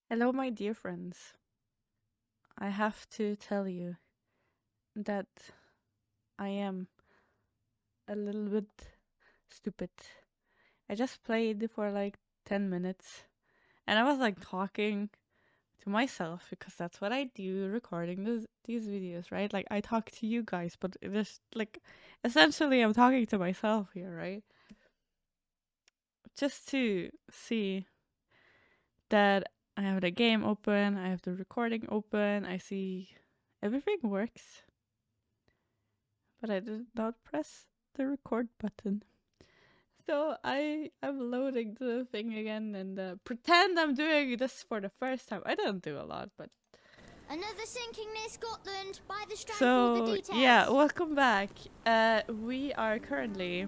Hello, my dear friends. I have to tell you that I am a little bit stupid. I just played for like 10 minutes and I was like talking to myself because that's what I do recording these videos, right? Like I talk to you guys, but it is like essentially I'm talking to myself here, right? Just to see that I have the game open, I have the recording open, I see everything works. But I did not press the record button. So I'm loading the thing again and pretend I'm doing this for the first time. I don't do a lot, but Another sinking near Scotland. By the strand for the so details. yeah, welcome back. We are currently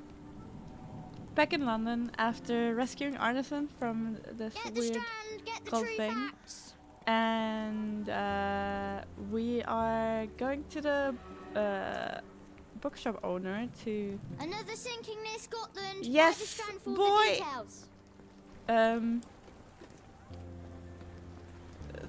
back in London after rescuing Arneson from this Get the weird strand. Get the cult true thing, facts. and we are going to the bookshop owner to Another sinking near Scotland. By the yes, strand for the boy. details. Um,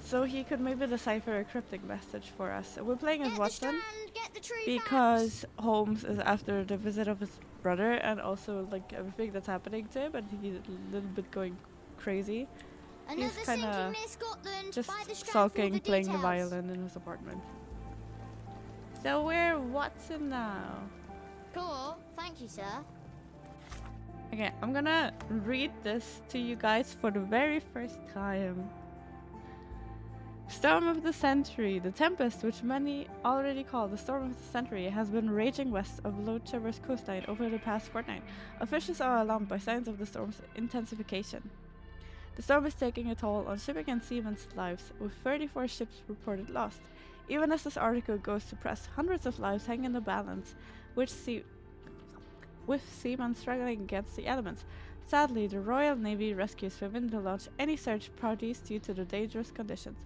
so he could maybe decipher a cryptic message for us. We're playing as Get the Watson strand. Get the true because Holmes is after the visit of his brother and also like everything that's happening to him, and he's a little bit going crazy. facts. He's Another kind sinking of near Scotland. just By the strand for sulking, the playing the details. violin in his apartment. So we're Watson now. Cool. Thank you, sir. Okay, I'm gonna read this to you guys for the very first time. Storm of the Century. The tempest, which many already call the Storm of the Century, has been raging west of Low Trevor's coastline over the past fortnight. Officials are alarmed by signs of the storm's intensification. The storm is taking a toll on shipping and seamen's lives, with 34 ships reported lost. Even as this article goes to press, hundreds of lives hang in the balance, with seamen struggling against the elements. Sadly, the Royal Navy rescues forbidden to launch any search parties due to the dangerous conditions.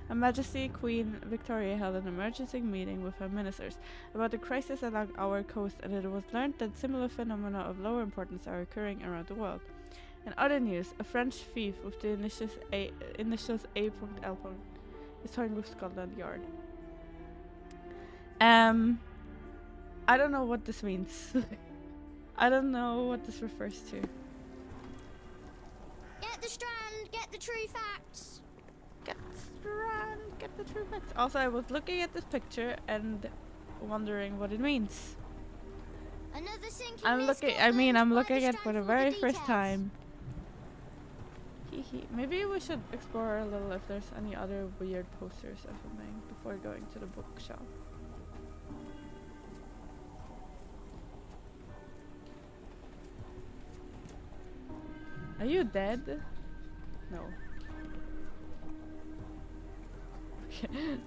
Her Majesty Queen Victoria held an emergency meeting with her ministers about the crisis along our coast, and it was learned that similar phenomena of lower importance are occurring around the world. In other news, a French thief with the initials A.L. is toying with Scotland Yard. Um, I don't know what this means. I don't know what this refers to. Get the strand. Get the true facts. Get the true facts. Also, I was looking at this picture and wondering what it means. Another sinking I'm near looking. Scotland. I'm By looking the at for strand the for very the first details. time. Maybe we should explore a little if there's any other weird posters or something before going to the bookshop. Are you dead? No. Okay.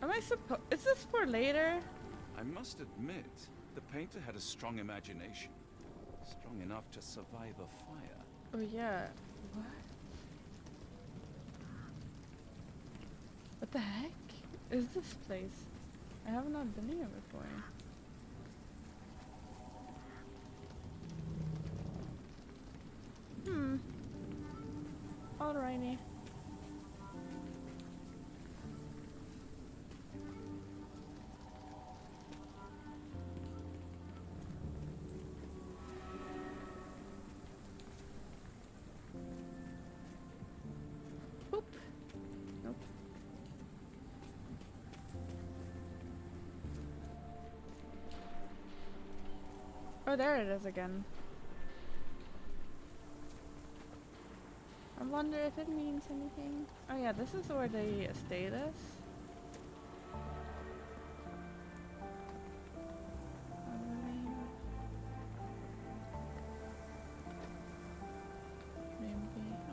Am I supposed? Is this for later? I must admit, the painter had a strong imagination. Strong enough to survive a fire. Oh yeah. What? What the heck is this place? I have not been here before. Alrighty. Oop. Nope. Oh, there it is again. I wonder if it means anything. Oh yeah, this is where the estate is. Maybe.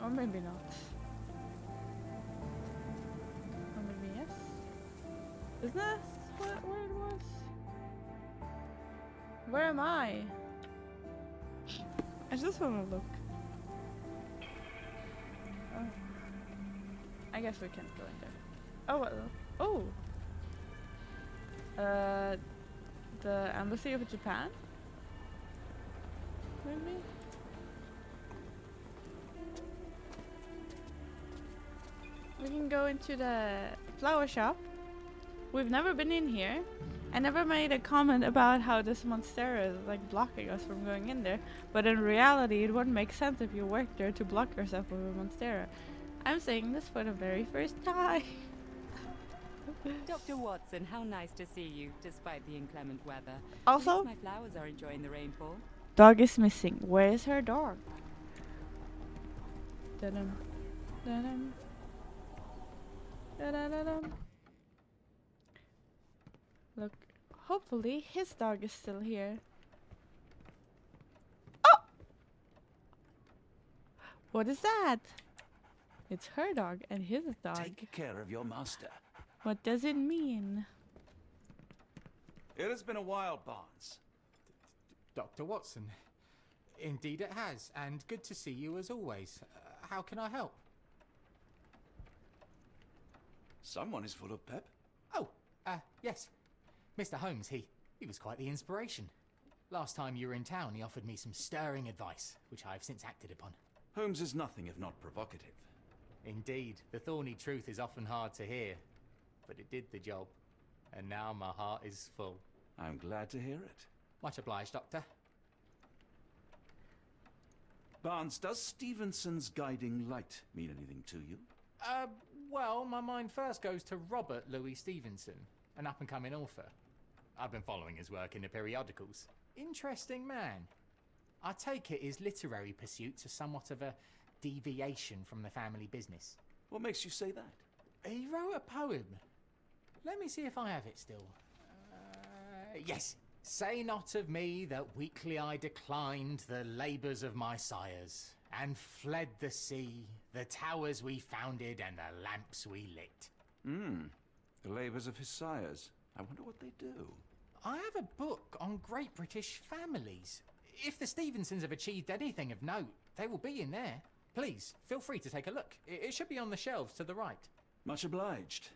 Or maybe not. Isn't that where it was? Where am I? I just want to look. Oh. I guess we can't go in there. Oh well. Oh. The embassy of Japan? Maybe? We can go into the flower shop. We've never been in here. I never made a comment about how this monstera is like blocking us from going in there, but in reality it wouldn't make sense if you worked there to block yourself with a monstera. I'm saying this for the very first time. Dr. Watson, how nice to see you, despite the inclement weather. Also, At least my flowers are enjoying the rainfall. dog is missing. Where is her dog? Da-dum, da-dum, da-da-da-dum. Look, hopefully his dog is still here. Oh! What is that? It's her dog and his dog. Take care of your master. What does it mean? It has been a while, Barnes. Dr. Watson. Indeed it has, and good to see you as always. How can I help? Someone is full of pep. Oh, yes. Mr. Holmes, he was quite the inspiration. Last time you were in town, he offered me some stirring advice, which I have since acted upon. Holmes is nothing if not provocative. Indeed, the thorny truth is often hard to hear, but it did the job, and now my heart is full. I'm glad to hear it. Much obliged, Doctor. Barnes, does Stevenson's guiding light mean anything to you? Well, my mind first goes to Robert Louis Stevenson, an up-and-coming author. I've been following his work in the periodicals. Interesting man. I take it his literary pursuits are somewhat of a deviation from the family business. What makes you say that? He wrote a poem. Let me see if I have it still. Yes. Say not of me that weakly I declined the labours of my sires, and fled the sea, the towers we founded, and the lamps we lit. The labours of his sires. I wonder what they do. I have a book on great British families. If the Stevensons have achieved anything of note, they will be in there. Please, feel free to take a look. It should be on the shelves to the right. Much obliged.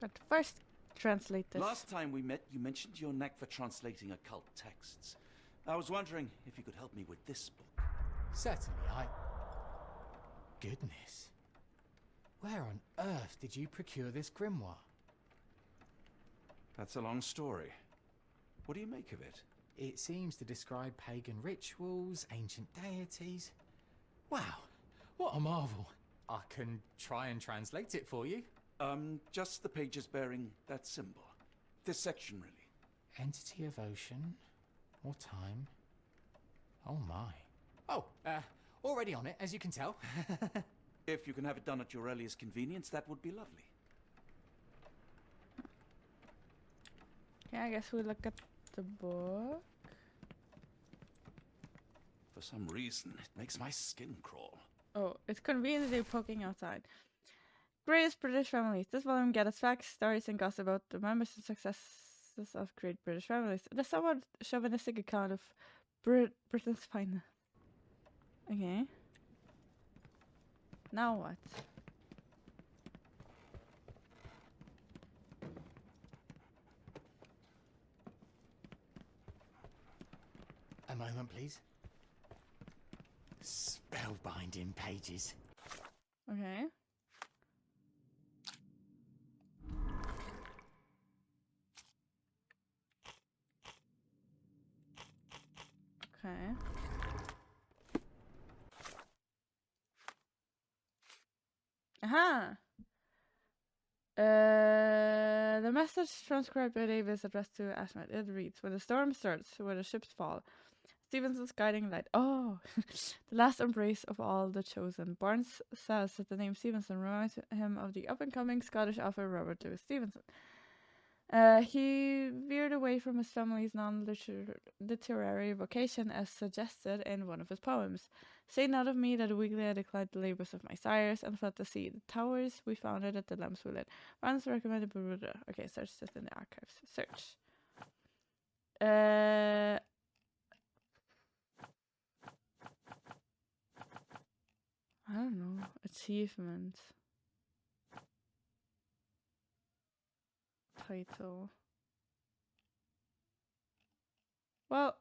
But first, translate this. Last time we met, you mentioned your knack for translating occult texts. I was wondering if you could help me with this book. Certainly, Goodness. Where on earth did you procure this grimoire? That's a long story. What do you make of it? It seems to describe pagan rituals, ancient deities. Wow, what a marvel. I can try and translate it for you. Just the pages bearing that symbol. This section, really. Entity of ocean or time. Oh my. Oh, already on it, as you can tell. If you can have it done at your earliest convenience, that would be lovely. Okay, I guess we look at the book. For some reason, it makes my skin crawl. Oh, it's conveniently poking outside. Greatest British families. This volume gathers facts, stories, and gossip about the members and successes of great British families. The somewhat chauvinistic account of Britain's finest. Okay. Now what? A moment, please. Spellbinding pages. Okay. Okay. Aha! The message transcribed by Davis addressed to Ashmet. It reads, when the storm starts, where the ships fall, Stevenson's guiding light. Oh! The last embrace of all the chosen. Barnes says that the name Stevenson reminds him of the up-and-coming Scottish author Robert Louis Stevenson. He veered away from his family's non-literary vocation as suggested in one of his poems. Say not of me that weakly I declined the labors of my sires and fled to sea. The towers we founded at the lamps we lit. Runs recommended Buddha. Okay, search this in the archives. Search. I don't know. Achievement. Title. Well,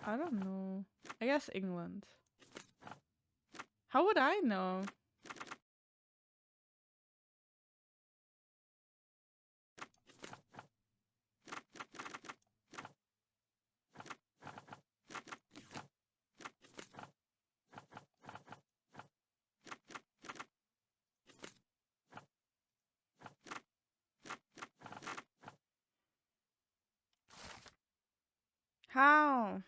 I don't know. I guess England. How would I know? How?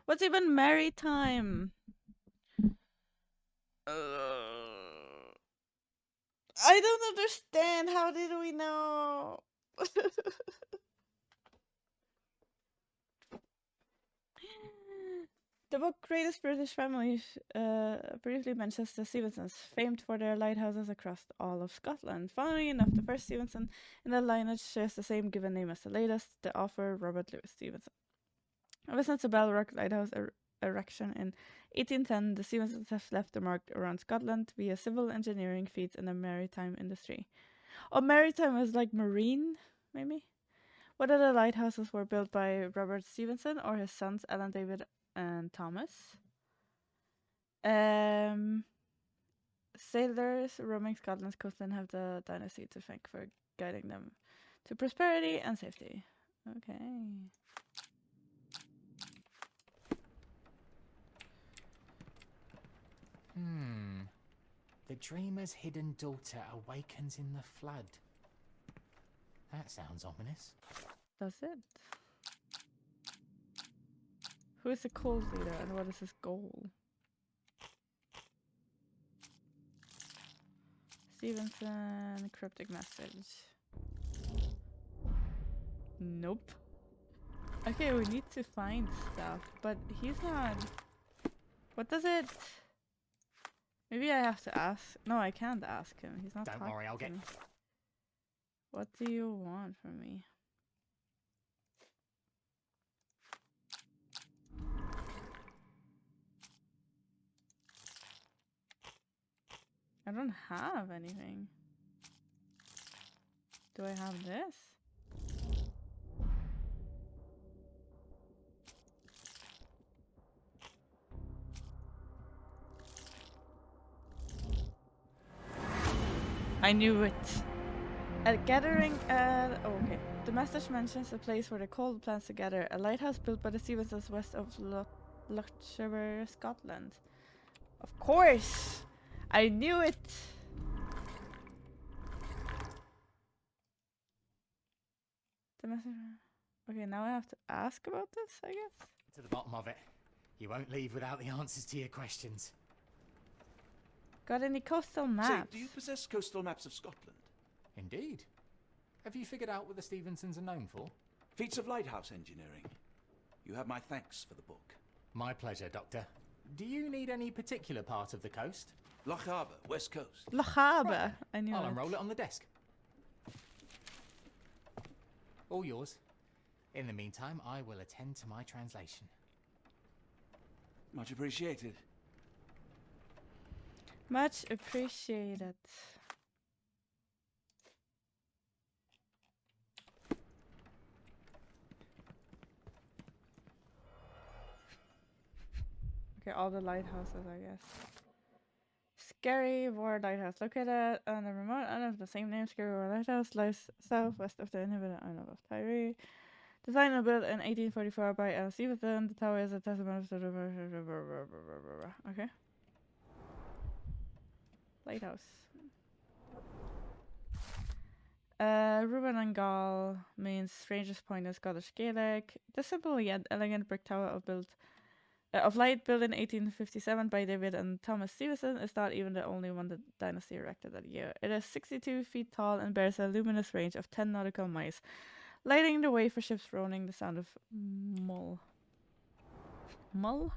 What's even maritime? I don't understand. How did we know? The book Greatest British Families briefly mentions the Stevensons, famed for their lighthouses across all of Scotland. Funnily enough, the first Stevenson in the lineage shares the same given name as the latest, the author Robert Louis Stevenson. Ever since the Bell Rock Lighthouse erection in 1810, the Stevensons have left a mark around Scotland via civil engineering feats in the maritime industry. Oh, maritime is like marine, maybe? Whether the lighthouses were built by Robert Stevenson or his sons Alan, David, and Thomas. Sailors roaming Scotland's coastline have the dynasty to thank for guiding them to prosperity and safety. Okay. The dreamer's hidden daughter awakens in the flood. That sounds ominous. Does it? Who is the cult leader and what is his goal? Stevenson, cryptic message. Nope. Okay, we need to find stuff, but he's not. What does it? Maybe I have to ask. No, I can't ask him. He's not. Don't worry, I'll get. What do you want from me? I don't have anything. Do I have this? I knew it. A gathering at... Oh, okay. The message mentions a place where the cold plans to gather. A lighthouse built by the Stevensons west of Lochaber, Scotland. Of course! I knew it! The message... Okay, now I have to ask about this, I guess? To the bottom of it. You won't leave without the answers to your questions. Got any coastal maps? Say, do you possess coastal maps of Scotland? Indeed. Have you figured out what the Stevensons are known for? Feats of lighthouse engineering. You have my thanks for the book. My pleasure, Doctor. Do you need any particular part of the coast? Lochaber, West Coast. Lochaber. Right. I knew I'll it. unroll it on the desk. All yours. In the meantime, I will attend to my translation. Much appreciated. Much appreciated. Okay, all the lighthouses, I guess. Scary War Lighthouse, located on the remote island of the same name. Scary War Lighthouse lies southwest of the inhabited island of Tyree. Designed and built in 1844 by L. Stevenson, the tower is a testament to the... Okay. Lighthouse. Reuben and Gall means strangest point in Scottish Gaelic. The simple yet elegant brick tower of light built in 1857 by David and Thomas Stevenson is not even the only one the dynasty erected that year. It is 62 feet tall and bears a luminous range of 10 nautical miles, lighting the way for ships roaming the sound of mull. Mull?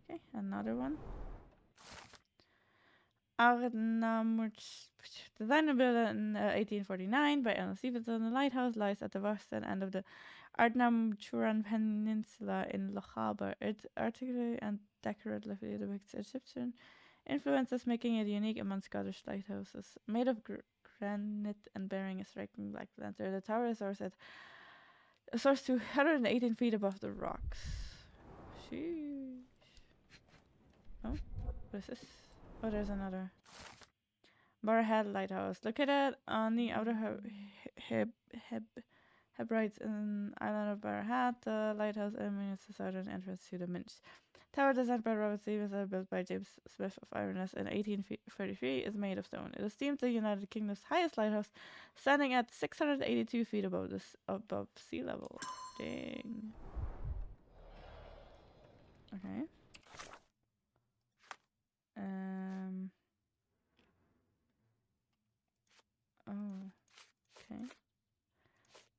Okay, another one. Arnhem, designed and built in 1849 by Ellen Stevenson, the lighthouse lies at the western end of the Ardnamurchan Peninsula in Loch Harbour. It artistically and decoratively depicts Egyptian influences, making it unique among Scottish lighthouses. Made of granite and bearing a striking black lantern, the tower soars to 118 feet above the rocks. Sheesh. Oh, what is this? Oh, there's another. Barrhead Lighthouse, located on the outer Hebrides in the island of Barrhead. The lighthouse illuminates the southern entrance to the Minch. Tower designed by Robert Stevens and built by James Smith of Inverness in 1833 is made of stone. It is deemed the United Kingdom's highest lighthouse, standing at 682 feet above sea level. Dang. Okay. Oh, okay.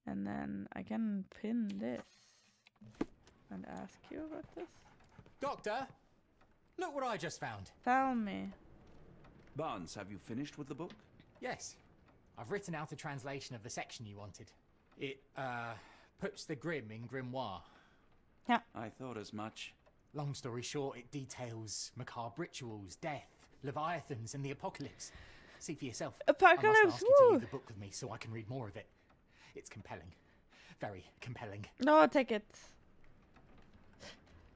And then I can pin this and ask you about this. Doctor, look what I just found. Tell me. Barnes, have you finished with the book? Yes, I've written out a translation of the section you wanted. It, puts the grim in grimoire. Yeah. I thought as much. Long story short, it details macabre rituals, death, leviathans, and the apocalypse. See for yourself. I must Apocalypse, ask you to woo! leave the book with me so I can read more of it. It's compelling. Very compelling. No, take it.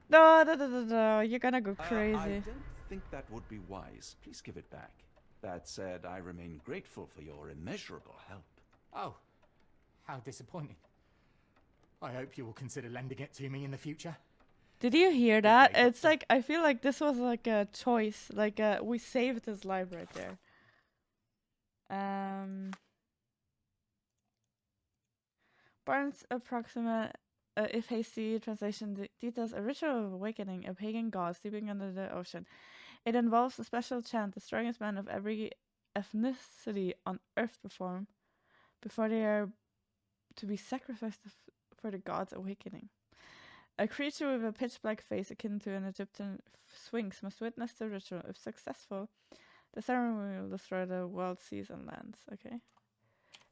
No, you're gonna go I crazy. don't think that would be wise. Please give it back. That said, I remain grateful for your immeasurable help. Oh, how disappointing. I hope you will consider lending it to me in the future. Did you hear that? Okay, It's like, I feel like this was like a choice. Like, we saved his life right there. Barnes' approximate, if hasty translation details a ritual of awakening a pagan god sleeping under the ocean. It involves a special chant the strongest men of every ethnicity on earth perform before they are to be sacrificed for the god's awakening. A creature with a pitch-black face akin to an Egyptian sphinx must witness the ritual. If successful, the ceremony will destroy the world's seas and lands. Okay.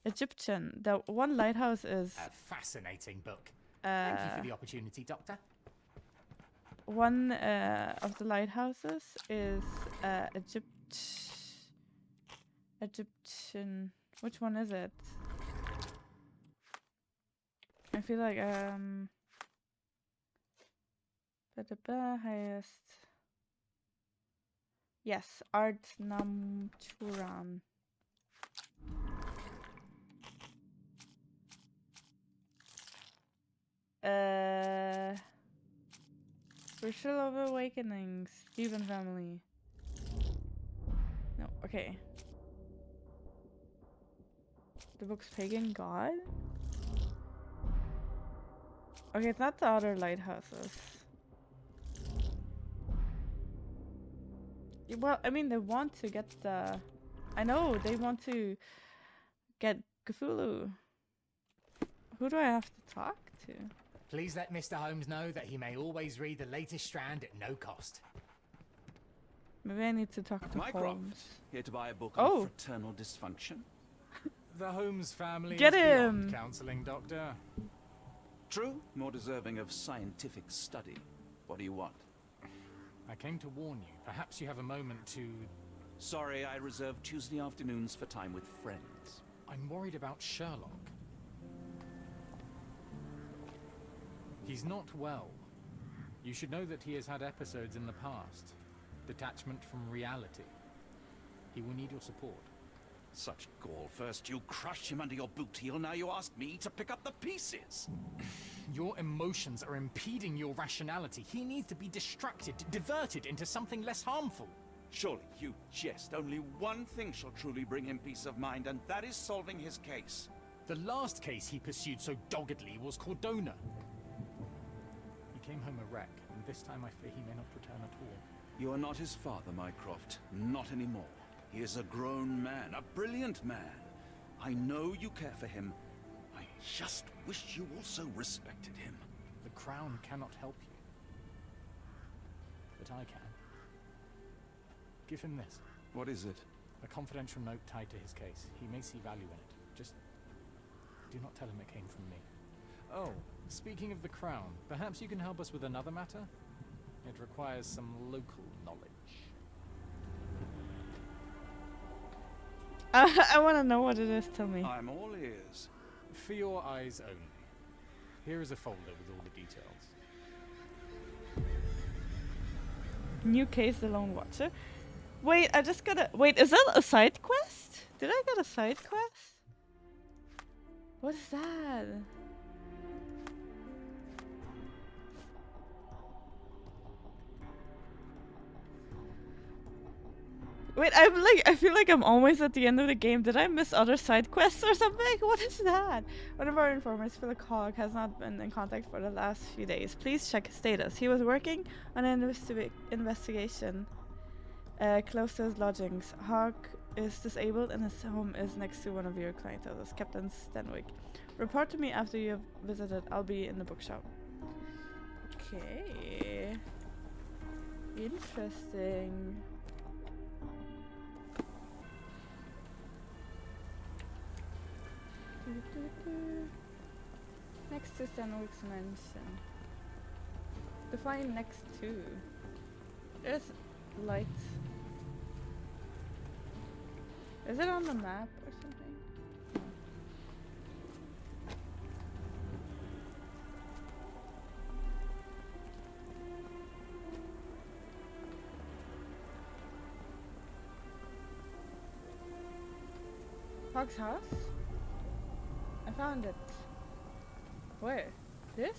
Egyptian. The one lighthouse is... A fascinating book. Thank you for the opportunity, Doctor. One of the lighthouses is Egyptian. Which one is it? I feel like highest. Yes, Art Namchuran. Ritual of Awakenings, Stephen family. No, okay. The book's pagan god? Okay, it's not the other lighthouses. Well, I mean, they want to get the... I know, they want to get Cthulhu. Who do I have to talk to? Please let Mr. Holmes know that he may always read the latest strand at no cost. Maybe I need to talk to Mycroft, Holmes. here to buy a book Oh. on fraternal dysfunction. The Holmes family Get is beyond him! counselling, Doctor. True, more deserving of scientific study. What do you want? I came to warn you. Perhaps you have a moment to... Sorry, I reserve Tuesday afternoons for time with friends. I'm worried about Sherlock. He's not well. You should know that he has had episodes in the past. Detachment from reality. He will need your support. Such gall. First you crushed him under your boot heel, now you ask me to pick up the pieces. Your emotions are impeding your rationality. He needs to be distracted, diverted into something less harmful. Surely you jest. Only one thing shall truly bring him peace of mind, and that is solving his case. The last case he pursued so doggedly was Cordona. He came home a wreck, and this time I fear he may not return at all. You are not his father, Mycroft. Not anymore. He is a grown man, a brilliant man. I know you care for him. I just wish you also respected him. The Crown cannot help you. but I can. Give him this. What is it? A confidential note tied to his case. He may see value in it. Just do not tell him it came from me. Oh, speaking of the crown, perhaps you can help us with another matter? It requires some local knowledge. I want to know what it is. Tell me. I'm all ears. For your eyes only. Here is a folder with all the details. New case, the Lone Watcher. Wait, I just gotta. Wait, is that a side quest? Did I get a side quest? What is that? Wait, I feel like I'm always at the end of the game. Did I miss other side quests or something? What is that? One of our informers, Philip Hogg, has not been in contact for the last few days. Please check his status. He was working on an investigation close to his lodgings. Hogg is disabled and his home is next to one of your client houses, Captain Stenwick. Report to me after you have visited. I'll be in the bookshop. Okay. Interesting. Next to Stenwick's mansion. Define next to. There's light. Is it on the map or something? Hogg's house? I found it. Where? This?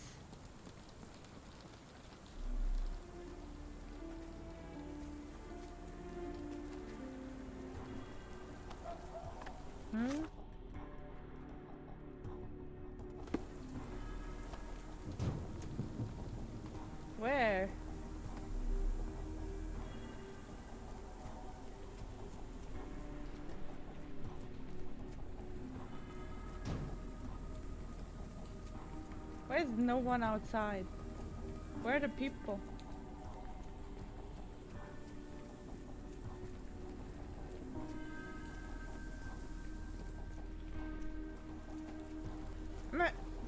Hmm? Where? Why is no one outside? Where are the people?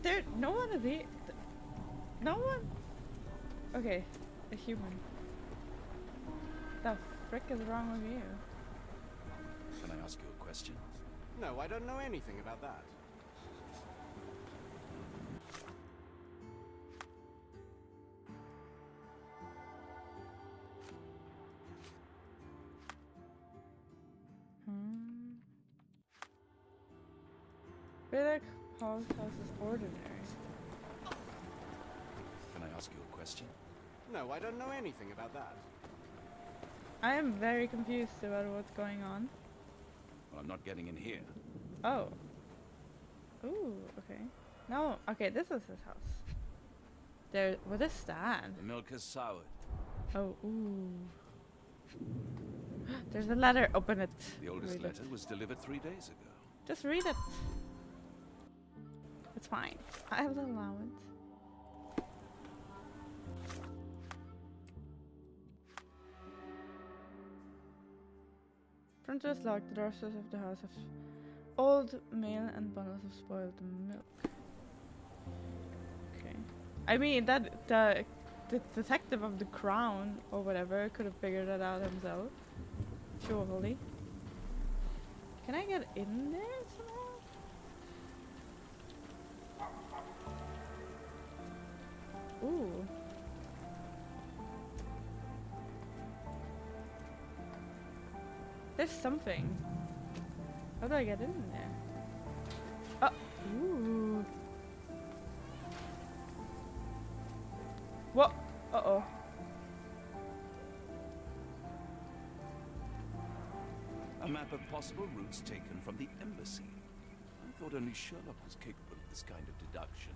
There, no one is here. No one? Okay, a human. The frick is wrong with you? Can I ask you a question? No, I don't know anything about that. Village Hall's house is ordinary. Can I ask you a question? No, I don't know anything about that. I am very confused about what's going on. Well, I'm not getting in here. Oh. Ooh, okay. No, okay, this is his house. There, what is that? The milk has soured. Oh, ooh. There's a letter. Open it. The oldest Read letter it. was delivered 3 days ago. Just read it. It's fine. I will allow it. Front door is locked. The doors of the house have old mail and bundles of spoiled milk. Okay. I mean, that the detective of the Crown or whatever could have figured that out himself. Surely. Can I get in there somehow? Ooh. There's something. How do I get in there? Oh, ooh. What? Uh-oh. A map of possible routes taken from the embassy. I thought only Sherlock was capable of this kind of deduction.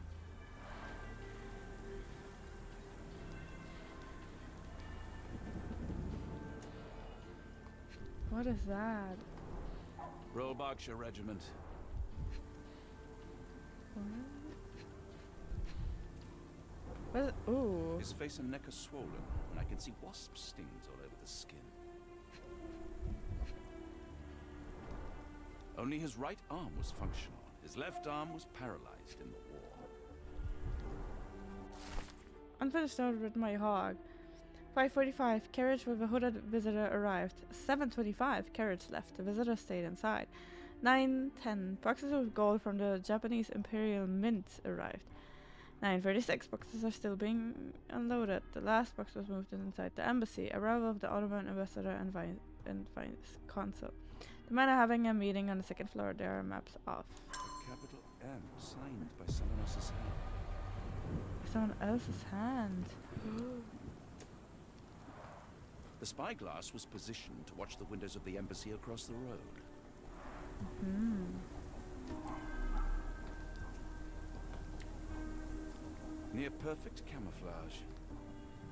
What is that? Royal Berkshire Regiment. What? Ooh. His face and neck are swollen, and I can see wasp stings all over the skin. Only his right arm was functional. His left arm was paralyzed in the war. Unfinished note with my hog. 5:45, carriage with a hooded visitor arrived. 7:25, carriage left. The visitor stayed inside. 9:10, boxes of gold from the Japanese Imperial Mint arrived. 9:36, boxes are still being unloaded. The last box was moved inside the embassy. Arrival of the Ottoman ambassador and vice consul. The men are having a meeting on the second floor. There are maps off. A capital M signed by someone else's hand. Someone else's hand. The spyglass was positioned to watch the windows of the embassy across the road. Near perfect camouflage.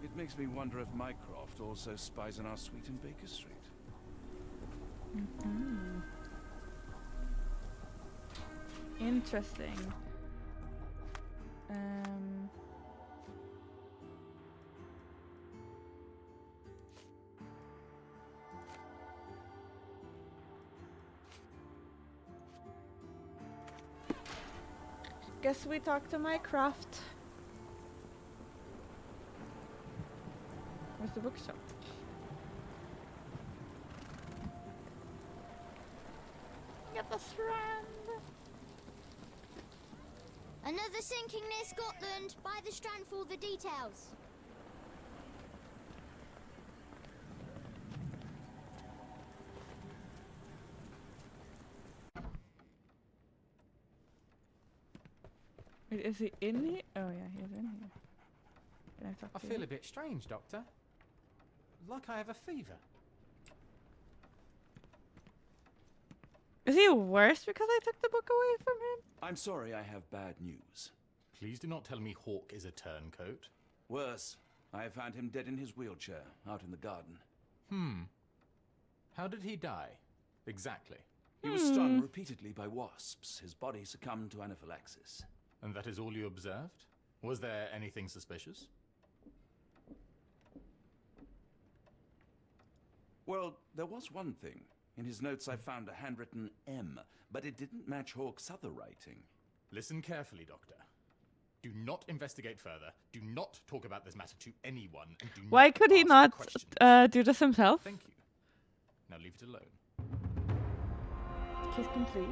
It makes me wonder if Mycroft also spies on our suite in Baker Street. Interesting. Guess we talk to Mycroft. Where's the bookshop? Get the strand. Another sinking near Scotland. Buy the strand for all the details. Wait, is he in here? Oh yeah, he's in here. Can I talk I to feel you? a bit strange, Doctor. Like I have a fever. Is he worse because I took the book away from him? I'm sorry, I have bad news. Please do not tell me Hawk is a turncoat. Worse, I have found him dead in his wheelchair, out in the garden. How did he die? Exactly. He was stung repeatedly by wasps. His body succumbed to anaphylaxis. And that is all you observed? Was there anything suspicious? Well, there was one thing. In his notes I found a handwritten M, but it didn't match Hawke's other writing. Listen carefully, Doctor. Do not investigate further. Do not talk about this matter to anyone. And do Why not could he ask not questions. do this himself? Thank you. Now leave it alone. Case complete.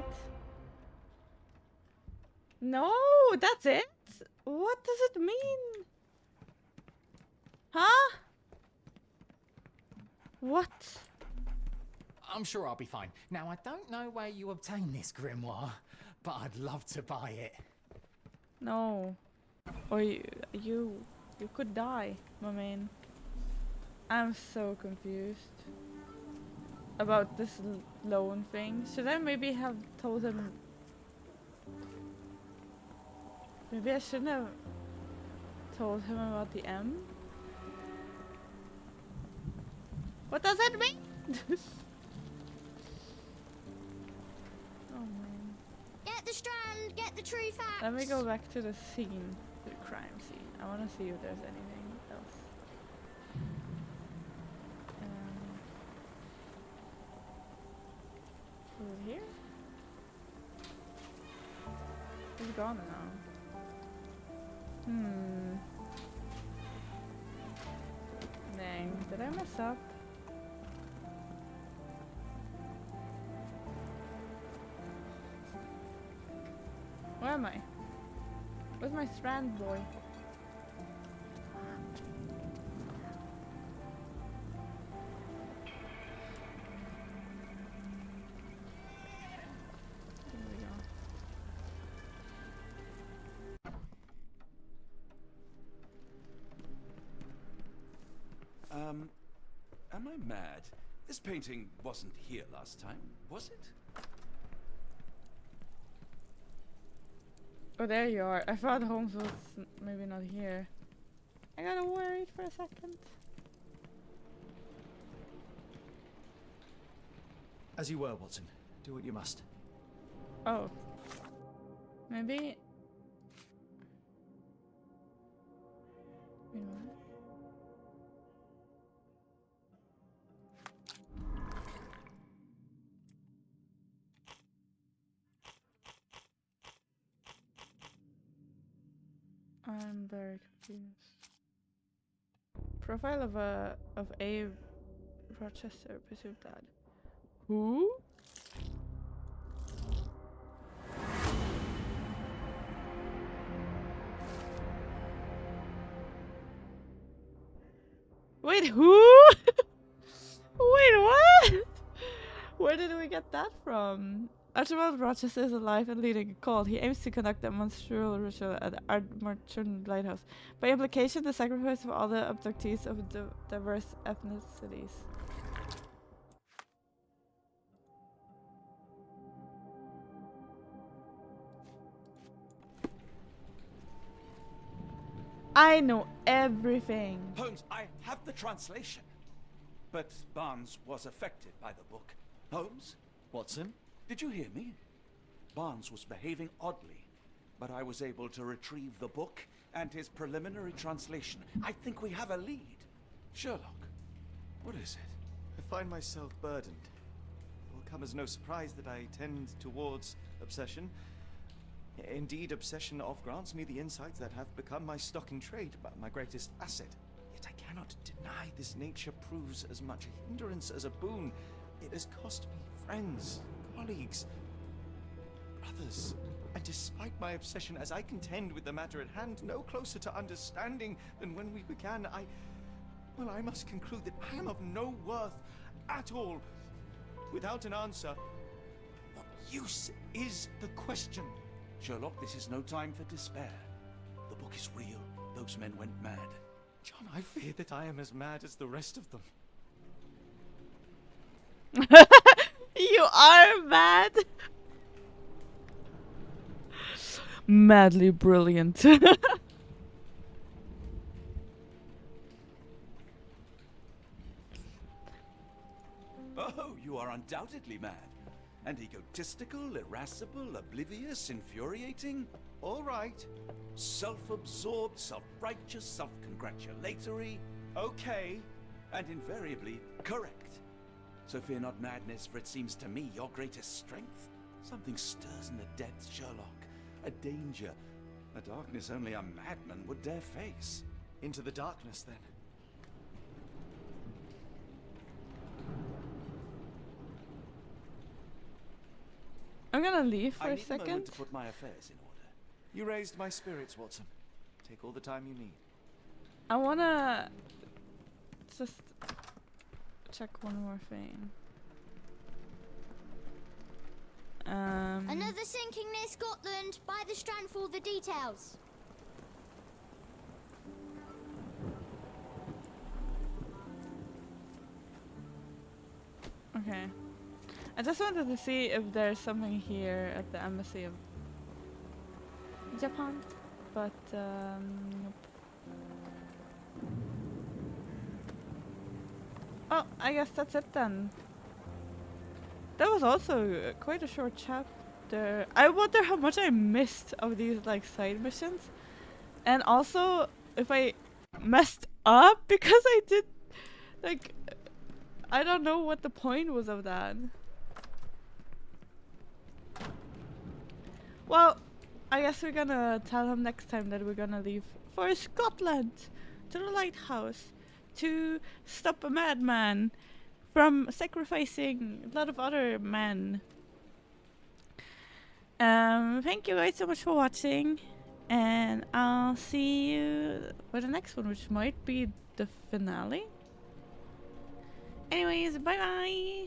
No, that's it? What does it mean? Huh? What? I'm sure I'll be fine. Now, I don't know where you obtained this grimoire, but I'd love to buy it. No. Or you could die, my man. I'm so confused about this loan thing. Should I maybe have told him? Maybe I shouldn't have told him about the M. What does it mean? Oh man. Get the strand. Get the true facts. Let me go back to the scene, the crime scene. I want to see if there's anything else. Over here? He's gone now. Dang, did I mess up? Where am I? Where's my strand boy? Here we go. Am I mad? This painting wasn't here last time, was it? Oh, there you are. I thought Holmes was maybe not here. I got worried for a second. As you were, Watson. Do what you must. Oh. Maybe. Wait, what? I'm very confused. Profile of A. Rochester, presumed dad. Who? Wait, who? Wait, what? Where did we get that from? Archibald Rochester is alive and leading a cult. He aims to conduct a monstrous ritual at the Ardmorton Lighthouse. By implication, the sacrifice of all the abductees of diverse ethnicities. I know everything. Holmes, I have the translation. But Barnes was affected by the book. Holmes, Watson? did you hear me? Barnes was behaving oddly, but I was able to retrieve the book and his preliminary translation. I think we have a lead. Sherlock, what is it? I find myself burdened. It will come as no surprise that I tend towards obsession. Indeed, obsession oft grants me the insights that have become my stock in trade, but my greatest asset. Yet I cannot deny this nature proves as much a hindrance as a boon. It has cost me friends, colleagues, brothers. And despite my obsession, as I contend with the matter at hand, no closer to understanding than when we began, I must conclude that I am of no worth at all. Without an answer, what use is the question? Sherlock, this is no time for despair. The book is real. Those men went mad. John, I fear that I am as mad as the rest of them. You are mad. Madly brilliant. Oh, you are undoubtedly mad. And egotistical, irascible, oblivious, infuriating. All right. Self-absorbed, self-righteous, self-congratulatory. Okay. And invariably correct. So fear not madness, for it seems to me your greatest strength. Something stirs in the depths, Sherlock. A danger. A darkness only a madman would dare face. Into the darkness, then. I'm gonna leave for I a need a moment second. to put my affairs in order. You raised my spirits, Watson. Take all the time you need. I wanna just check one more thing. Another sinking near Scotland. By the strand for all the details. Okay. I just wanted to see if there's something here at the embassy of Japan, but nope. Oh, I guess that's it then. That was also quite a short chapter. I wonder how much I missed of these like side missions, and also if I messed up because I did like I don't know what the point was of that. Well, I guess we're gonna tell him next time that we're gonna leave for Scotland to the lighthouse to stop a madman from sacrificing a lot of other men. Thank you guys so much for watching, and I'll see you for the next one, which might be the finale. Anyways, bye bye!